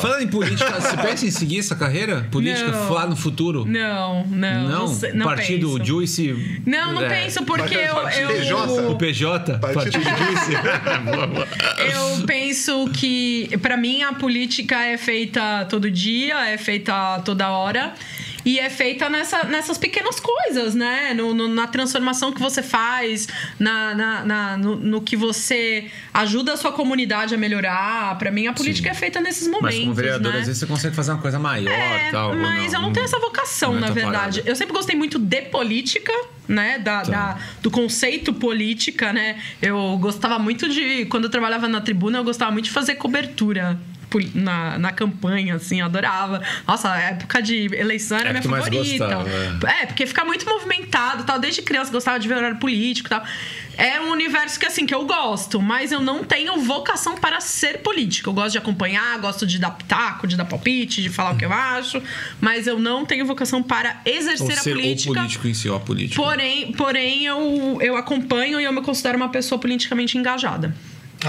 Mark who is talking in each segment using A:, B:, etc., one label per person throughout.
A: Falando em política, você pensa em seguir essa carreira política lá no futuro?
B: Não.
A: Não partido
B: penso.
A: Juice?
B: Não penso, porque
A: O PJ? Partido Juice?
B: Eu penso que, pra mim, a política é feita todo dia, é feita toda hora. E é feita nessas pequenas coisas, né? Na transformação que você faz, no que você ajuda a sua comunidade a melhorar. Pra mim, a política é feita nesses momentos,
A: mas como vereador,
B: né?
A: Às vezes você consegue fazer uma coisa maior e tal.
B: Mas eu não tenho essa vocação, na verdade. Eu sempre gostei muito de política, né? Do conceito política, né? Eu gostava muito quando eu trabalhava na tribuna, eu gostava muito de fazer cobertura na campanha, assim, eu adorava. Nossa, a época de eleição era minha favorita. Porque fica muito movimentado, tal. Desde criança eu gostava de ver horário político e tal. É um universo que eu gosto, mas eu não tenho vocação para ser política. Eu gosto de acompanhar, gosto de dar pitaco, de dar palpite, de falar o que eu acho, mas eu não tenho vocação para exercer a política.
A: O político em si, a política.
B: Porém eu acompanho e eu me considero uma pessoa politicamente engajada.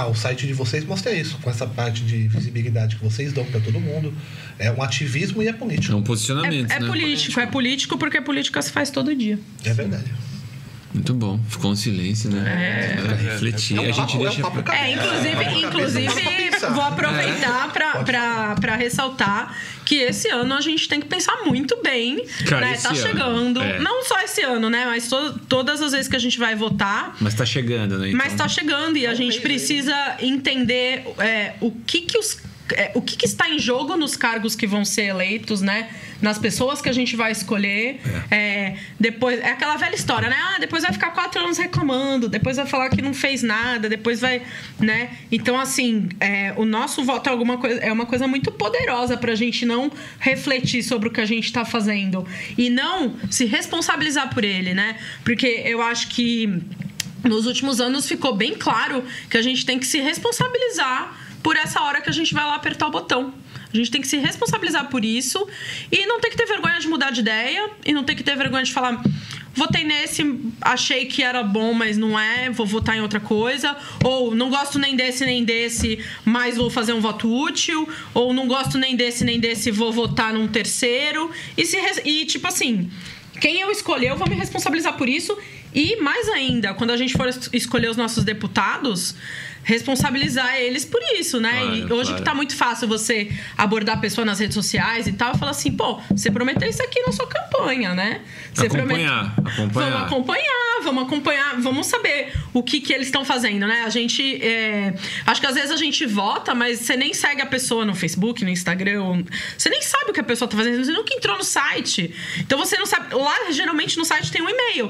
C: O site de vocês mostra isso, com essa parte de visibilidade que vocês dão para todo mundo. É um ativismo e é político.
A: É um posicionamento,
B: né? É político porque a política se faz todo dia.
C: É verdade.
A: Muito bom. Ficou um silêncio, né? Pra refletir. A gente deixa...
B: Inclusive, vou aproveitar pra ressaltar que esse ano a gente tem que pensar muito bem.
A: Cara,
B: né? Tá chegando. Não só esse ano, né? Mas todas as vezes que a gente vai votar.
A: Mas tá chegando, né? Então...
B: Mas tá chegando e a gente precisa entender o que está em jogo nos cargos que vão ser eleitos, né? Nas pessoas que a gente vai escolher. Depois, é aquela velha história, né? Depois vai ficar 4 anos reclamando, depois vai falar que não fez nada, depois vai, né? Então, assim, o nosso voto é uma coisa muito poderosa pra gente não refletir sobre o que a gente tá fazendo e não se responsabilizar por ele, né? Porque eu acho que nos últimos anos ficou bem claro que a gente tem que se responsabilizar por essa hora que a gente vai lá apertar o botão. A gente tem que se responsabilizar por isso e não tem que ter vergonha de mudar de ideia e não tem que ter vergonha de falar: votei nesse, achei que era bom, mas não é, vou votar em outra coisa. Ou não gosto nem desse, mas vou fazer um voto útil. Ou não gosto nem desse, vou votar num terceiro. E tipo assim, quem eu escolher, eu vou me responsabilizar por isso. E mais ainda, quando a gente for escolher os nossos deputados, responsabilizar eles por isso, né?
A: Claro,
B: e hoje que tá muito fácil você abordar a pessoa nas redes sociais e tal, e falar assim: você prometeu isso aqui na sua campanha, né? Vamos acompanhar, vamos saber o que eles estão fazendo, né? A gente, acho que às vezes a gente vota, mas você nem segue a pessoa no Facebook, no Instagram, você nem sabe o que a pessoa tá fazendo, você nunca entrou no site, então você não sabe. Lá, geralmente, no site tem um e-mail.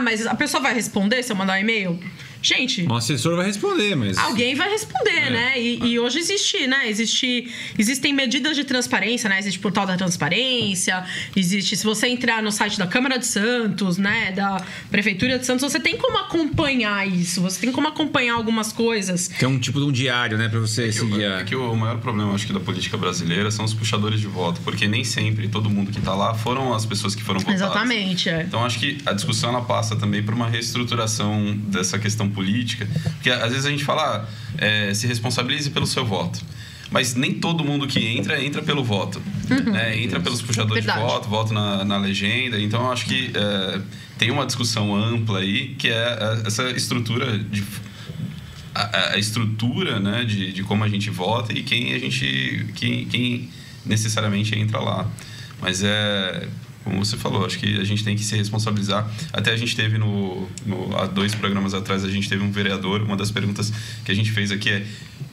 B: Mas a pessoa vai responder se eu mandar um e-mail? Gente...
A: Um assessor vai responder, mas...
B: Alguém vai responder, né? E hoje existem medidas de transparência, né? Existe o portal da transparência, existe... Se você entrar no site da Câmara de Santos, né? Da Prefeitura de Santos, você tem como acompanhar isso. Você tem como acompanhar algumas coisas.
A: Tem um tipo de um diário, né? Pra você seguir.
D: É que o maior problema, acho que, da política brasileira são os puxadores de voto. Porque nem sempre todo mundo que tá lá foram as pessoas que foram votadas.
B: Exatamente,
D: Então, acho que a discussão, ela passa também por uma reestruturação dessa questão política, porque às vezes a gente fala se responsabilize pelo seu voto, mas nem todo mundo que entra pelo voto, né? Entra pelos puxadores de voto na legenda. Então eu acho que tem uma discussão ampla aí, que é essa estrutura a estrutura, né, de como a gente vota e quem necessariamente entra lá. Mas como você falou, acho que a gente tem que se responsabilizar. Até a gente teve há 2 programas atrás, a gente teve um vereador. Uma das perguntas que a gente fez aqui é: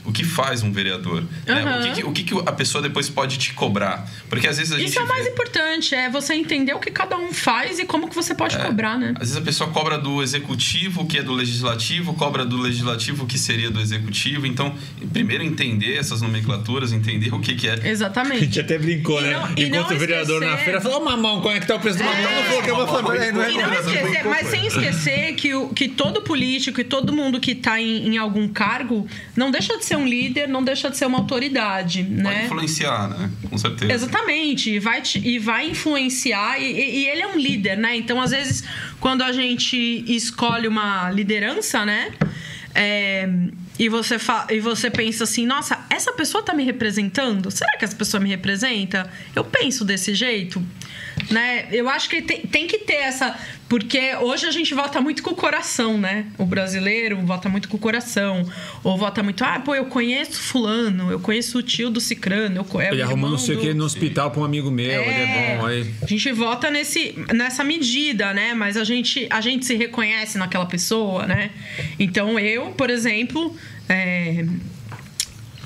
D: o que faz um vereador? Né? O que a pessoa depois pode te cobrar? Porque às vezes a gente...
B: Isso é o mais importante, é você entender o que cada um faz e como que você pode cobrar, né?
D: Às vezes a pessoa cobra do executivo, que é do legislativo, cobra do legislativo, que seria do executivo. Então, primeiro entender essas nomenclaturas, entender o que é.
B: Exatamente.
A: A gente até brincou, né? Enquanto o vereador na feira falou: mamão, como é que tá o preço do mamão? Não falou que eu vou falar, não é?
B: Mas sem esquecer que todo político e todo mundo que tá em algum cargo não deixa de ser um líder, não deixa de ser uma autoridade, né?
D: Pode influenciar, né? Com certeza.
B: Exatamente. E vai influenciar. E ele é um líder, né? Então, às vezes, quando a gente escolhe uma liderança, né? e você pensa assim, nossa, essa pessoa tá me representando? Será que essa pessoa me representa? Eu penso desse jeito, né? Eu acho que tem que ter essa... Porque hoje a gente vota muito com o coração, né? O brasileiro vota muito com o coração. Ou vota muito, eu conheço fulano, eu conheço o tio do cicrano.
A: Ele arrumou não sei o que no hospital pra um amigo meu, ele é bom. Aí...
B: A gente vota nessa medida, né? Mas a gente se reconhece naquela pessoa, né? Então eu, por exemplo,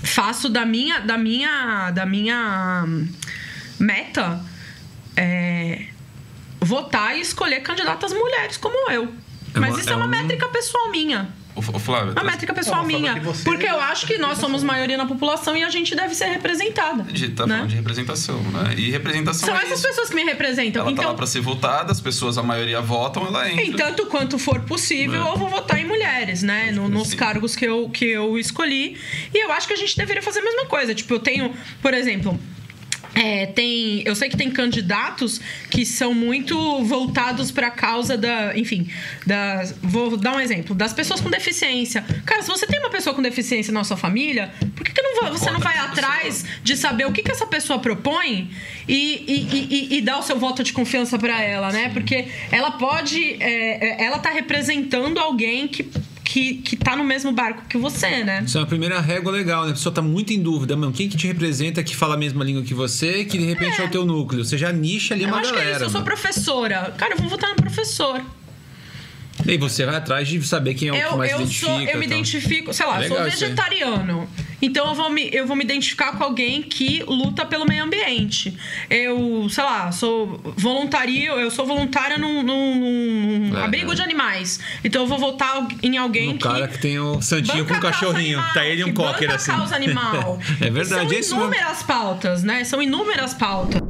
B: faço da minha meta votar e escolher candidatas mulheres como eu. Mas isso é uma métrica pessoal minha.
D: Flávia,
B: uma métrica pessoal minha. Porque eu acho que nós somos maioria na população e a gente deve ser representada.
D: A gente tá falando de representação, né? E representação
B: são essas pessoas que me representam.
D: Ela tá lá pra ser votada, as pessoas, a maioria votam, ela entra.
B: Em tanto quanto for possível, eu vou votar em mulheres, né? Nos cargos que eu escolhi. E eu acho que a gente deveria fazer a mesma coisa. Tipo, eu tenho, por exemplo... eu sei que tem candidatos que são muito voltados para a causa vou dar um exemplo, das pessoas com deficiência. Cara, se você tem uma pessoa com deficiência na sua família, por que você não vai atrás de saber o que essa pessoa propõe e dar o seu voto de confiança para ela, né? Porque ela pode... ela tá representando alguém que tá no mesmo barco que você, né?
A: Isso é uma primeira régua legal, né? A pessoa tá muito em dúvida, mano. Quem que te representa, que fala a mesma língua que você, que de repente é o teu núcleo? Você já nicha ali uma galera.
B: Eu acho que é isso, eu sou professora. Cara, eu vou votar no professor.
A: E você vai atrás de saber quem é o que mais identifica.
B: Eu me identifico, sei lá, sou vegetariano. Então eu vou me identificar com alguém que luta pelo meio ambiente. Eu, sei lá, sou voluntária num abrigo de animais. Então eu vou votar em alguém que...
A: cara que tem o santinho com o cachorrinho.
B: Animal,
A: tá ele e um cocker assim.
B: Causa animal.
A: É verdade,
B: são inúmeras pautas, né? São inúmeras pautas.